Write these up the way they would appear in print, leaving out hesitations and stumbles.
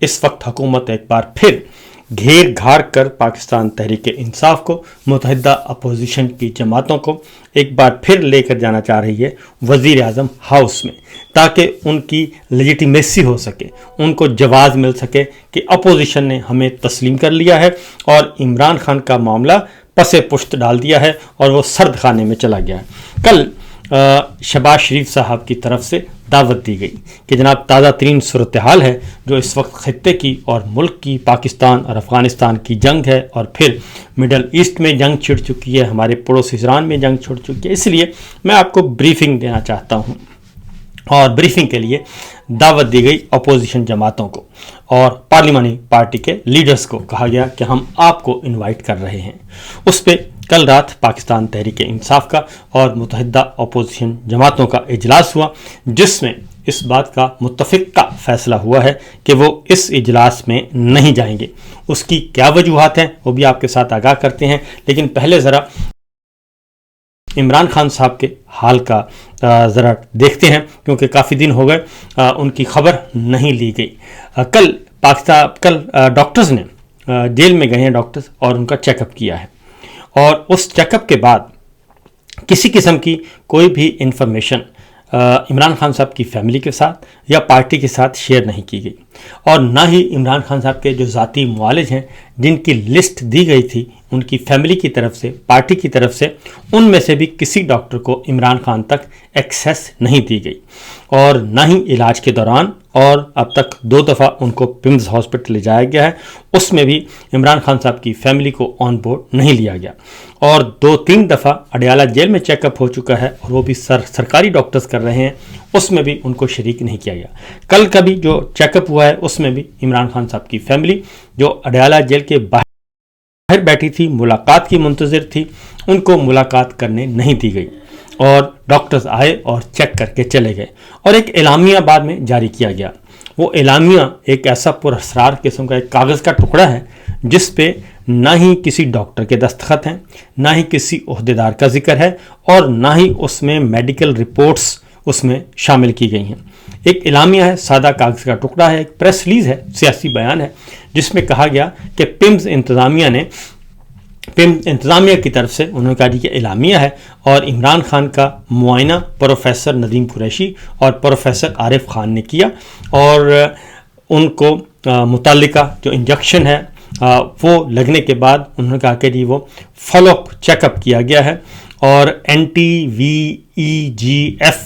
اس وقت حکومت ایک بار پھر گھیر گھاڑ کر پاکستان تحریک انصاف کو، متحدہ اپوزیشن کی جماعتوں کو ایک بار پھر لے کر جانا چاہ رہی ہے وزیر اعظم ہاؤس میں، تاکہ ان کی لیجیٹیمیسی ہو سکے، ان کو جواز مل سکے کہ اپوزیشن نے ہمیں تسلیم کر لیا ہے اور عمران خان کا معاملہ پس پشت ڈال دیا ہے اور وہ سرد خانے میں چلا گیا ہے۔ کل شہباز شریف صاحب کی طرف سے دعوت دی گئی کہ جناب تازہ ترین صورتحال ہے جو اس وقت خطے کی اور ملک کی، پاکستان اور افغانستان کی جنگ ہے، اور پھر مڈل ایسٹ میں جنگ چھڑ چکی ہے، ہمارے پڑوس ایران میں جنگ چھڑ چکی ہے۔ اس لیے میں آپ کو بریفنگ دینا چاہتا ہوں، اور بریفنگ کے لیے دعوت دی گئی اپوزیشن جماعتوں کو اور پارلیمانی پارٹی کے لیڈرز کو، کہا گیا کہ ہم آپ کو انوائٹ کر رہے ہیں۔ اس پہ کل رات پاکستان تحریک انصاف کا اور متحدہ اپوزیشن جماعتوں کا اجلاس ہوا، جس میں اس بات کا متفقہ فیصلہ ہوا ہے کہ وہ اس اجلاس میں نہیں جائیں گے۔ اس کی کیا وجوہات ہیں وہ بھی آپ کے ساتھ آگاہ کرتے ہیں، لیکن پہلے ذرا عمران خان صاحب کے حال کا ذرا دیکھتے ہیں، کیونکہ کافی دن ہو گئے ان کی خبر نہیں لی گئی۔ کل ڈاکٹرز نے جیل میں گئے ہیں ڈاکٹرز، اور ان کا چیک اپ کیا ہے، اور اس چیک اپ کے بعد کسی قسم کی کوئی بھی انفارمیشن عمران خان صاحب کی فیملی کے ساتھ یا پارٹی کے ساتھ شیئر نہیں کی گئی، اور نہ ہی عمران خان صاحب کے جو ذاتی معالج ہیں جن کی لسٹ دی گئی تھی ان کی فیملی کی طرف سے، پارٹی کی طرف سے، ان میں سے بھی کسی ڈاکٹر کو عمران خان تک ایکسیس نہیں دی گئی، اور نہ ہی علاج کے دوران، اور اب تک 2 دفعہ ان کو پمز ہاسپٹل لے جایا گیا ہے، اس میں بھی عمران خان صاحب کی فیملی کو آن بورڈ نہیں لیا گیا، اور 2-3 دفعہ اڈیالہ جیل میں چیک اپ ہو چکا ہے، اور وہ بھی سرکاری ڈاکٹرز کر رہے ہیں، اس میں بھی ان کو شریک نہیں کیا گیا۔ کل کا بھی جو چیک اپ ہوا ہے اس میں بھی عمران خان صاحب کی فیملی جو اڈیالہ جیل کے باہر بیٹھی تھی، ملاقات کی منتظر تھی، ان کو ملاقات کرنے نہیں دی گئی، اور ڈاکٹرز آئے اور چیک کر کے چلے گئے، اور ایک اعلامیہ بعد میں جاری کیا گیا۔ وہ اعلامیہ ایک ایسا پراسرار قسم کا ایک کاغذ کا ٹکڑا ہے جس پہ نہ ہی کسی ڈاکٹر کے دستخط ہیں، نہ ہی کسی عہدیدار کا ذکر ہے، اور نہ ہی اس میں میڈیکل رپورٹس اس میں شامل کی گئی ہیں۔ ایک اعلامیہ ہے، سادہ کاغذ کا ٹکڑا ہے، ایک پریس ریلیز ہے، سیاسی بیان ہے، جس میں کہا گیا کہ پمز انتظامیہ کی طرف سے انہوں نے کہا کہ اعلامیہ ہے، اور عمران خان کا معائنہ پروفیسر ندیم قریشی اور پروفیسر عارف خان نے کیا، اور ان کو متعلقہ جو انجیکشن ہے وہ لگنے کے بعد انہوں نے کہا کہ جی وہ فالو اپ چیک اپ کیا گیا ہے، اور NTVEGF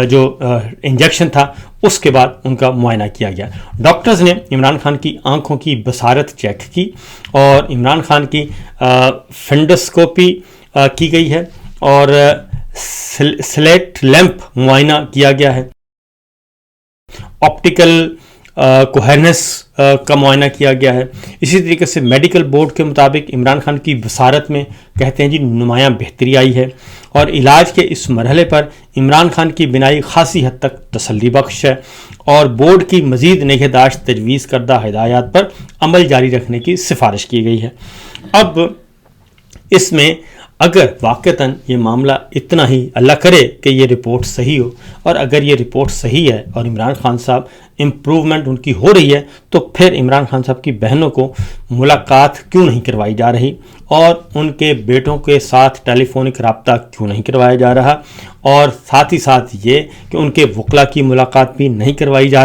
جو انجیکشن تھا اس کے بعد ان کا معائنہ کیا گیا۔ ڈاکٹرز نے عمران خان کی آنکھوں کی بصارت چیک کی، اور عمران خان کی فنڈوسکوپی کی گئی ہے، اور سلیٹ لیمپ معائنہ کیا گیا ہے، آپٹیکل کوہرنس کا معائنہ کیا گیا ہے۔ اسی طریقے سے میڈیکل بورڈ کے مطابق عمران خان کی بصارت میں کہتے ہیں جی نمایاں بہتری آئی ہے، اور علاج کے اس مرحلے پر عمران خان کی بینائی خاصی حد تک تسلی بخش ہے، اور بورڈ کی مزید نگہداشت تجویز کردہ ہدایات پر عمل جاری رکھنے کی سفارش کی گئی ہے۔ اب اس میں اگر واقعتاً یہ معاملہ اتنا ہی، اللہ کرے کہ یہ رپورٹ صحیح ہو، اور اگر یہ رپورٹ صحیح ہے اور عمران خان صاحب امپروومنٹ ان کی ہو رہی ہے، تو پھر عمران خان صاحب کی بہنوں کو ملاقات کیوں نہیں کروائی جا رہی، اور ان کے بیٹوں کے ساتھ ٹیلی فونک رابطہ کیوں نہیں کروایا جا رہا، اور ساتھ ہی ساتھ یہ کہ ان کے وکلا کی ملاقات بھی نہیں کروائی جا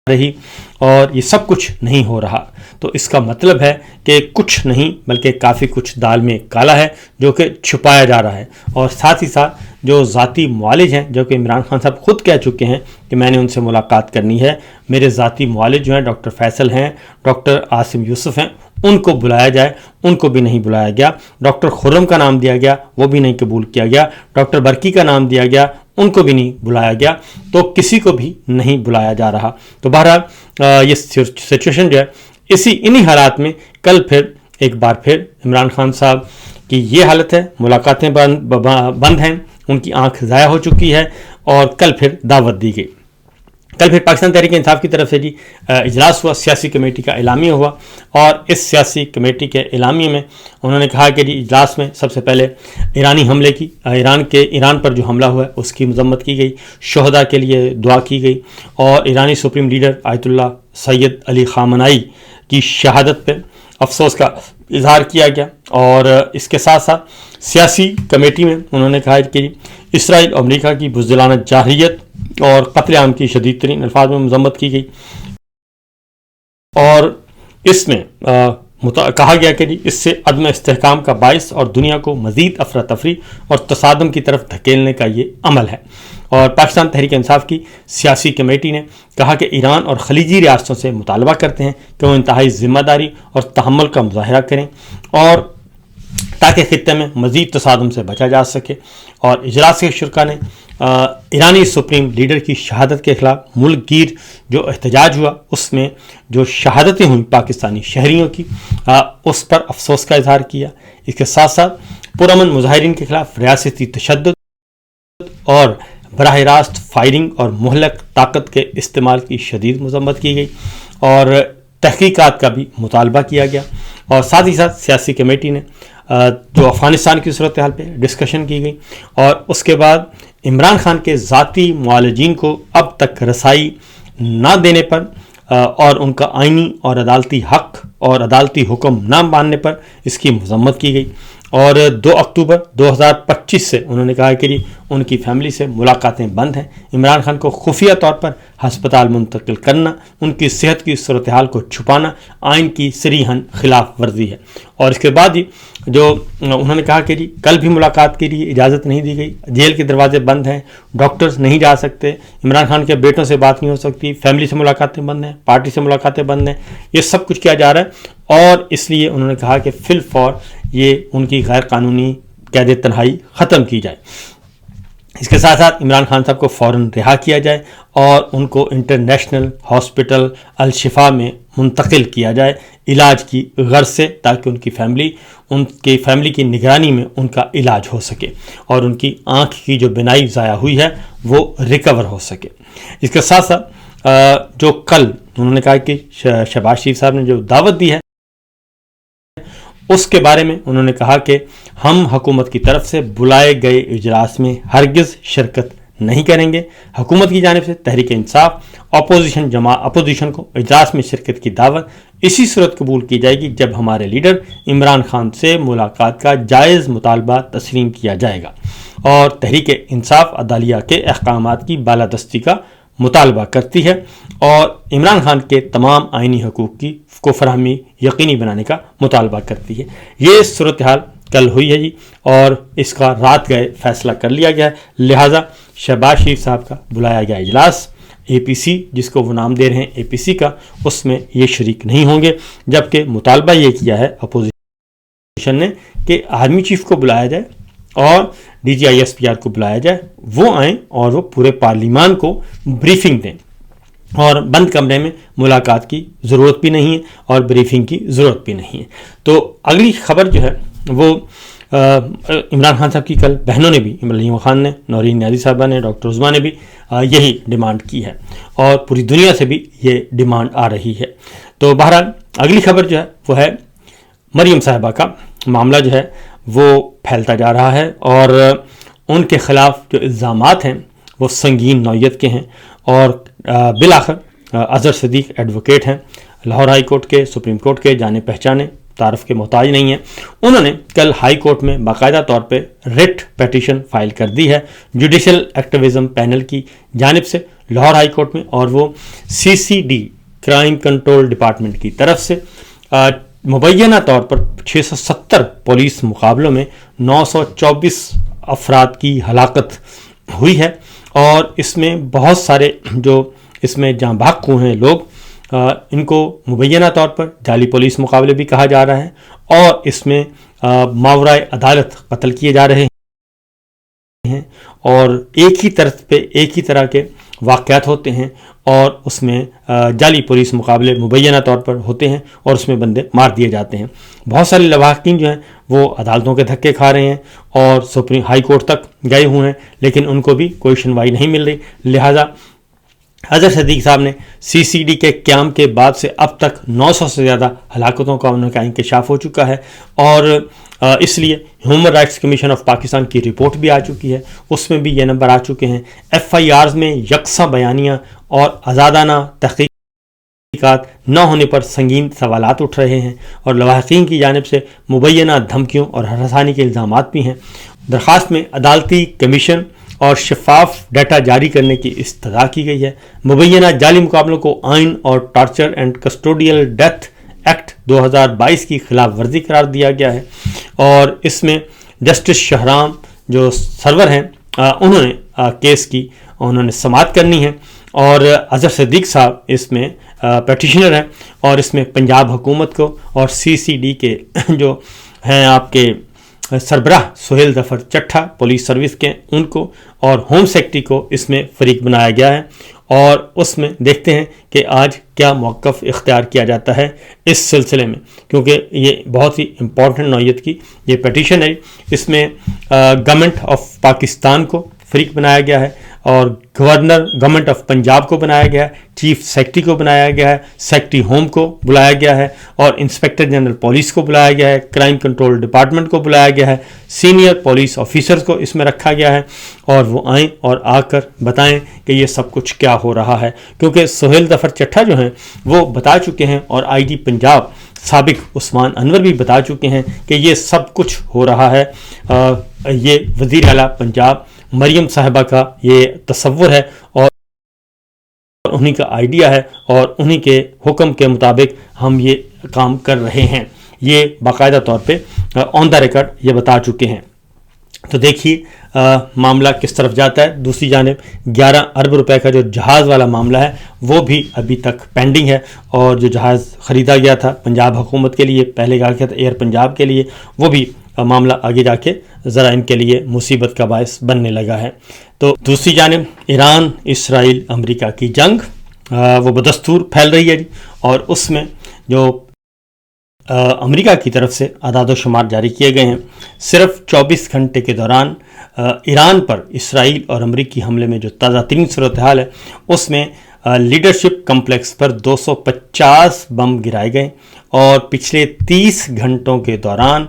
رہی، اور یہ سب کچھ نہیں ہو رہا۔ تو اس کا مطلب ہے کہ کچھ نہیں بلکہ کافی کچھ دال میں کالا ہے جو کہ چھپایا جا رہا ہے، اور ساتھ ہی ساتھ جو ذاتی معالج ہیں جو کہ عمران خان صاحب خود کہہ چکے ہیں کہ میں نے ان سے ملاقات کرنی ہے، میرے ذاتی معالج جو ہیں ڈاکٹر فیصل ہیں، ڈاکٹر عاصم یوسف ہیں، ان کو بلایا جائے، ان کو بھی نہیں بلایا گیا۔ ڈاکٹر خرم کا نام دیا گیا، وہ بھی نہیں قبول کیا گیا۔ ڈاکٹر برکی کا نام دیا گیا، ان کو بھی نہیں بلایا گیا، تو کسی کو بھی نہیں بلایا جا رہا۔ تو بہرحال یہ سچویشن جو ہے انہی حالات میں کل پھر ایک بار پھر عمران خان صاحب کی یہ حالت ہے، ملاقاتیں بند ہیں، ان کی آنکھ ضائع ہو چکی ہے، اور کل پھر دعوت دی گئی۔ کل پھر پاکستان تحریک انصاف کی طرف سے جی اجلاس ہوا، سیاسی کمیٹی کا اعلامیہ ہوا، اور اس سیاسی کمیٹی کے اعلامیہ میں انہوں نے کہا کہ جی اجلاس میں سب سے پہلے ایرانی حملے کی، ایران پر جو حملہ ہوا ہے اس کی مذمت کی گئی، شہداء کے لیے دعا کی گئی، اور ایرانی سپریم لیڈر آیت اللہ سید علی خامنائی کی شہادت پہ افسوس کا اظہار کیا گیا، اور اس کے ساتھ ساتھ سیاسی کمیٹی میں انہوں نے کہا کہ اسرائیل اور امریکہ کی بزدلانہ جارحیت اور قتل عام کی شدید ترین الفاظ میں مذمت کی گئی، اور اس میں کہا گیا کہ اس سے عدم استحکام کا باعث اور دنیا کو مزید افراتفری اور تصادم کی طرف دھکیلنے کا یہ عمل ہے۔ اور پاکستان تحریک انصاف کی سیاسی کمیٹی نے کہا کہ ایران اور خلیجی ریاستوں سے مطالبہ کرتے ہیں کہ وہ انتہائی ذمہ داری اور تحمل کا مظاہرہ کریں، اور تاکہ خطے میں مزید تصادم سے بچا جا سکے۔ اور اجلاس کے شرکا نے ایرانی سپریم لیڈر کی شہادت کے خلاف ملک گیر جو احتجاج ہوا، اس میں جو شہادتیں ہوئیں پاکستانی شہریوں کی، اس پر افسوس کا اظہار کیا۔ اس کے ساتھ ساتھ پرامن مظاہرین کے خلاف ریاستی تشدد اور براہ راست فائرنگ اور مہلک طاقت کے استعمال کی شدید مذمت کی گئی، اور تحقیقات کا بھی مطالبہ کیا گیا۔ اور ساتھ ہی ساتھ سیاسی کمیٹی نے جو افغانستان کی صورتحال پہ ڈسکشن کی گئی، اور اس کے بعد عمران خان کے ذاتی معالجین کو اب تک رسائی نہ دینے پر اور ان کا آئینی اور عدالتی حق اور عدالتی حکم نہ ماننے پر اس کی مذمت کی گئی۔ اور 2 اکتوبر 2025 سے انہوں نے کہا کہ ان کی فیملی سے ملاقاتیں بند ہیں۔ عمران خان کو خفیہ طور پر ہسپتال منتقل کرنا، ان کی صحت کی صورتحال کو چھپانا آئین کی صریحاً خلاف ورزی ہے۔ اور اس کے بعد ہی جو انہوں نے کہا کہ کل بھی ملاقات کے لیے اجازت نہیں دی گئی، جیل کے دروازے بند ہیں، ڈاکٹرز نہیں جا سکتے، عمران خان کے بیٹوں سے بات نہیں ہو سکتی، فیملی سے ملاقاتیں بند ہیں، پارٹی سے ملاقاتیں بند ہیں، یہ سب کچھ کیا جا رہا ہے۔ اور اس لیے انہوں نے کہا کہ فی الفور یہ ان کی غیر قانونی قید تنہائی ختم کی جائے۔ اس کے ساتھ ساتھ عمران خان صاحب کو فوراً رہا کیا جائے اور ان کو انٹرنیشنل ہاسپٹل الشفا میں منتقل کیا جائے علاج کی غرض سے، تاکہ ان کی فیملی کی نگرانی میں ان کا علاج ہو سکے اور ان کی آنکھ کی جو بینائی ضائع ہوئی ہے وہ ریکور ہو سکے۔ اس کے ساتھ ساتھ جو کل انہوں نے کہا کہ شہباز شریف صاحب نے جو دعوت دی ہے اس کے بارے میں انہوں نے کہا کہ ہم حکومت کی طرف سے بلائے گئے اجلاس میں ہرگز شرکت نہیں کریں گے۔ حکومت کی جانب سے تحریک انصاف اپوزیشن کو اجلاس میں شرکت کی دعوت اسی صورت قبول کی جائے گی جب ہمارے لیڈر عمران خان سے ملاقات کا جائز مطالبہ تسلیم کیا جائے گا، اور تحریک انصاف عدلیہ کے احکامات کی بالادستی کا مطالبہ کرتی ہے اور عمران خان کے تمام آئینی حقوق کو فراہمی یقینی بنانے کا مطالبہ کرتی ہے۔ یہ صورتحال کل ہوئی ہے اور اس کا رات گئے فیصلہ کر لیا گیا ہے، لہٰذا شہباز شریف صاحب کا بلایا گیا اجلاس اے پی سی، جس کو وہ نام دے رہے ہیں اے پی سی کا، اس میں یہ شریک نہیں ہوں گے، جبکہ مطالبہ یہ کیا ہے اپوزیشن نے کہ آرمی چیف کو بلایا جائے اور D G I S P R کو بلایا جائے، وہ آئیں اور وہ پورے پارلیمان کو بریفنگ دیں، اور بند کمرے میں ملاقات کی ضرورت بھی نہیں ہے اور بریفنگ کی ضرورت بھی نہیں ہے۔ تو اگلی خبر جو ہے وہ عمران خان صاحب کی کل بہنوں نے بھی، عمران خان نے، نورین نیازی صاحبہ نے، ڈاکٹر عظمیٰ نے بھی یہی ڈیمانڈ کی ہے، اور پوری دنیا سے بھی یہ ڈیمانڈ آ رہی ہے۔ تو بہرحال اگلی خبر جو ہے وہ ہے مریم صاحبہ کا معاملہ جو ہے وہ پھیلتا جا رہا ہے، اور ان کے خلاف جو الزامات ہیں وہ سنگین نوعیت کے ہیں، اور بالآخر اظہر صدیق ایڈوکیٹ ہیں، لاہور ہائی کورٹ کے، سپریم کورٹ کے جانے پہچانے، تعارف کے محتاج نہیں ہیں۔ انہوں نے کل ہائی کورٹ میں باقاعدہ طور پہ ریٹ پیٹیشن فائل کر دی ہے جوڈیشل ایکٹیویزم پینل کی جانب سے لاہور ہائی کورٹ میں، اور وہ C C D crime control department کی طرف سے مبینہ طور پر 670 پولیس مقابلوں میں 924 افراد کی ہلاکت ہوئی ہے، اور اس میں بہت سارے جو اس میں جاں بحق ہوئے ہیں لوگ، ان کو مبینہ طور پر جعلی پولیس مقابلے بھی کہا جا رہا ہے، اور اس میں ماورائے عدالت قتل کیے جا رہے ہیں، اور ایک ہی طرز پہ ایک ہی طرح کے واقعات ہوتے ہیں، اور اس میں جعلی پولیس مقابلے مبینہ طور پر ہوتے ہیں، اور اس میں بندے مار دیے جاتے ہیں۔ بہت سارے لواحقین جو ہیں وہ عدالتوں کے دھکے کھا رہے ہیں اور سپریم ہائی کورٹ تک گئے ہوئے ہیں، لیکن ان کو بھی کوئی سنوائی نہیں مل رہی، لہٰذا اظہر صدیق صاحب نے سی سی ڈی کے قیام کے بعد سے اب تک 900 سے زیادہ ہلاکتوں کا ان کا انکشاف ہو چکا ہے، اور اس لیے human rights commission of Pakistan کی رپورٹ بھی آ چکی ہے، اس میں بھی یہ نمبر آ چکے ہیں۔ ایف آئی آرز میں یکساں بیانیہ اور آزادانہ تحقیق نہ ہونے پر سنگین سوالات اٹھ رہے ہیں اور لواحقین کی جانب سے مبینہ دھمکیوں اور ہراسانی کے الزامات بھی ہیں۔ درخواست میں عدالتی کمیشن اور شفاف ڈیٹا جاری کرنے کی استدعا کی گئی ہے۔ مبینہ جعلی مقابلوں کو آئین اور torture and custodial death act 2022 کی خلاف ورزی قرار دیا گیا ہے، اور اس میں جسٹس شہرام جو سرور ہیں انہوں نے کیس کی، انہوں نے سماعت کرنی ہے، اور اظہر صدیق صاحب اس میں پیٹیشنر ہیں، اور اس میں پنجاب حکومت کو اور CCD کے جو ہیں آپ کے سربراہ سہیل ظفر چٹھا پولیس سروس کے ان کو اور ہوم سیکرٹری کو اس میں فریق بنایا گیا ہے، اور اس میں دیکھتے ہیں کہ آج کیا موقف اختیار کیا جاتا ہے اس سلسلے میں، کیونکہ یہ بہت ہی امپورٹنٹ نوعیت کی یہ پیٹیشن ہے۔ اس میں گورنمنٹ آف پاکستان کو فریق بنایا گیا ہے، اور گورنر گورنمنٹ آف پنجاب کو بنایا گیا ہے، چیف سیکرٹری کو بنایا گیا ہے، سیکرٹری ہوم کو بلایا گیا ہے، اور انسپیکٹر جنرل پولیس کو بلایا گیا ہے، کرائم کنٹرول ڈپارٹمنٹ کو بلایا گیا ہے، سینئر پولیس آفیسرز کو اس میں رکھا گیا ہے، اور وہ آئیں اور آ کر بتائیں کہ یہ سب کچھ کیا ہو رہا ہے، کیونکہ سہیل ظفر چٹھا جو ہیں وہ بتا چکے ہیں، اور IG پنجاب سابق عثمان انور بھی بتا چکے ہیں کہ یہ سب کچھ ہو رہا ہے۔ یہ وزیر اعلیٰ پنجاب مریم صاحبہ کا یہ تصور ہے، اور انہی کا آئیڈیا ہے، اور انہی کے حکم کے مطابق ہم یہ کام کر رہے ہیں، یہ باقاعدہ طور پہ آن دا ریکارڈ یہ بتا چکے ہیں۔ تو دیکھیے معاملہ کس طرف جاتا ہے۔ دوسری جانب 11 ارب روپے کا جو جہاز والا معاملہ ہے وہ بھی ابھی تک پینڈنگ ہے، اور جو جہاز خریدا گیا تھا پنجاب حکومت کے لیے، پہلے کہا گیا تھا ایئر پنجاب کے لیے، وہ بھی معاملہ آگے جا کے ذرا ان کے لیے مصیبت کا باعث بننے لگا ہے۔ تو دوسری جانب ایران اسرائیل امریکہ کی جنگ وہ بدستور پھیل رہی ہے جی، اور اس میں جو امریکہ کی طرف سے اعداد و شمار جاری کیے گئے ہیں، صرف 24 گھنٹے کے دوران ایران پر اسرائیل اور امریکی حملے میں جو تازہ ترین صورتحال ہے اس میں لیڈرشپ کمپلیکس پر 250 بم گرائے گئے، اور پچھلے 30 گھنٹوں کے دوران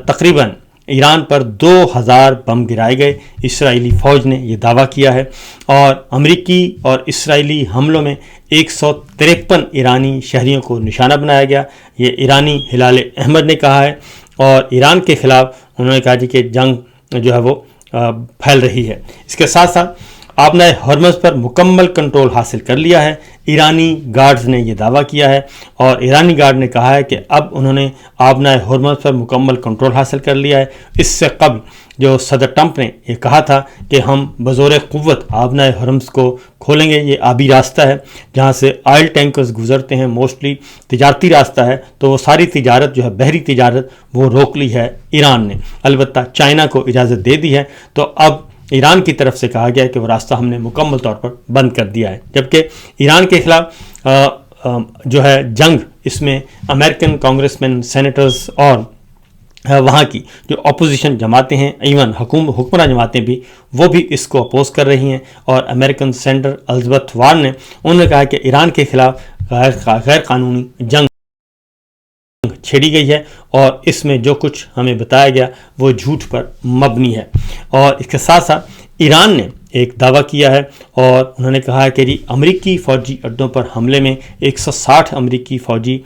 تقریباً ایران پر 2000 بم گرائے گئے۔ اسرائیلی فوج نے یہ دعویٰ کیا ہے، اور امریکی اور اسرائیلی حملوں میں 153 ایرانی شہریوں کو نشانہ بنایا گیا۔ یہ ایرانی ہلال احمد نے کہا ہے، اور ایران کے خلاف انہوں نے کہا جی کہ جنگ جو ہے وہ پھیل رہی ہے۔ اس کے ساتھ ساتھ آبنائے ہرمز پر مکمل کنٹرول حاصل کر لیا ہے، ایرانی گارڈز نے یہ دعویٰ کیا ہے، اور ایرانی گارڈ نے کہا ہے کہ اب انہوں نے آبنائے ہرمز پر مکمل کنٹرول حاصل کر لیا ہے۔ اس سے قبل جو صدر ٹرمپ نے یہ کہا تھا کہ ہم بزور قوت آبنائے ہرمز کو کھولیں گے، یہ آبی راستہ ہے جہاں سے آئل ٹینکرز گزرتے ہیں، موسٹلی تجارتی راستہ ہے، تو وہ ساری تجارت جو ہے بحری تجارت وہ روک لی ہے ایران نے، البتہ چائنا کو اجازت دے دی ہے۔ تو اب ایران کی طرف سے کہا گیا ہے کہ وہ راستہ ہم نے مکمل طور پر بند کر دیا ہے، جبکہ ایران کے خلاف جو ہے جنگ، اس میں امریکن کانگریس مین، سینیٹرز اور وہاں کی جو اپوزیشن جماعتیں ہیں، ایون حکمراں جماعتیں بھی، وہ بھی اس کو اپوز کر رہی ہیں، اور امریکن سینیٹر الزبتھ وارن نے انہوں نے کہا کہ ایران کے خلاف غیر قانونی جنگ چھیڑی گئی ہے، اور اس میں جو کچھ ہمیں بتایا گیا وہ جھوٹ پر مبنی ہے۔ اور اس کے ساتھ ساتھ ایران نے ایک دعویٰ کیا ہے، اور انہوں نے کہا ہے کہ امریکی فوجی اڈوں پر حملے میں 160 امریکی فوجی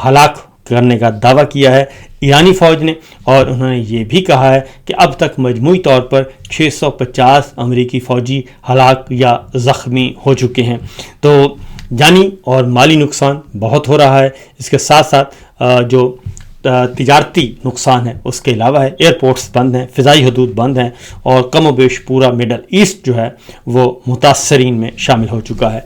ہلاک کرنے کا دعویٰ کیا ہے ایرانی فوج نے، اور انہوں نے یہ بھی کہا ہے کہ اب تک مجموعی طور پر 650 امریکی فوجی ہلاک یا زخمی ہو چکے ہیں۔ تو جانی اور مالی نقصان بہت ہو رہا ہے۔ اس کے ساتھ ساتھ جو تجارتی نقصان ہے اس کے علاوہ ہے، ایئرپورٹس بند ہیں، فضائی حدود بند ہیں، اور کم و بیش پورا مڈل ایسٹ جو ہے وہ متاثرین میں شامل ہو چکا ہے۔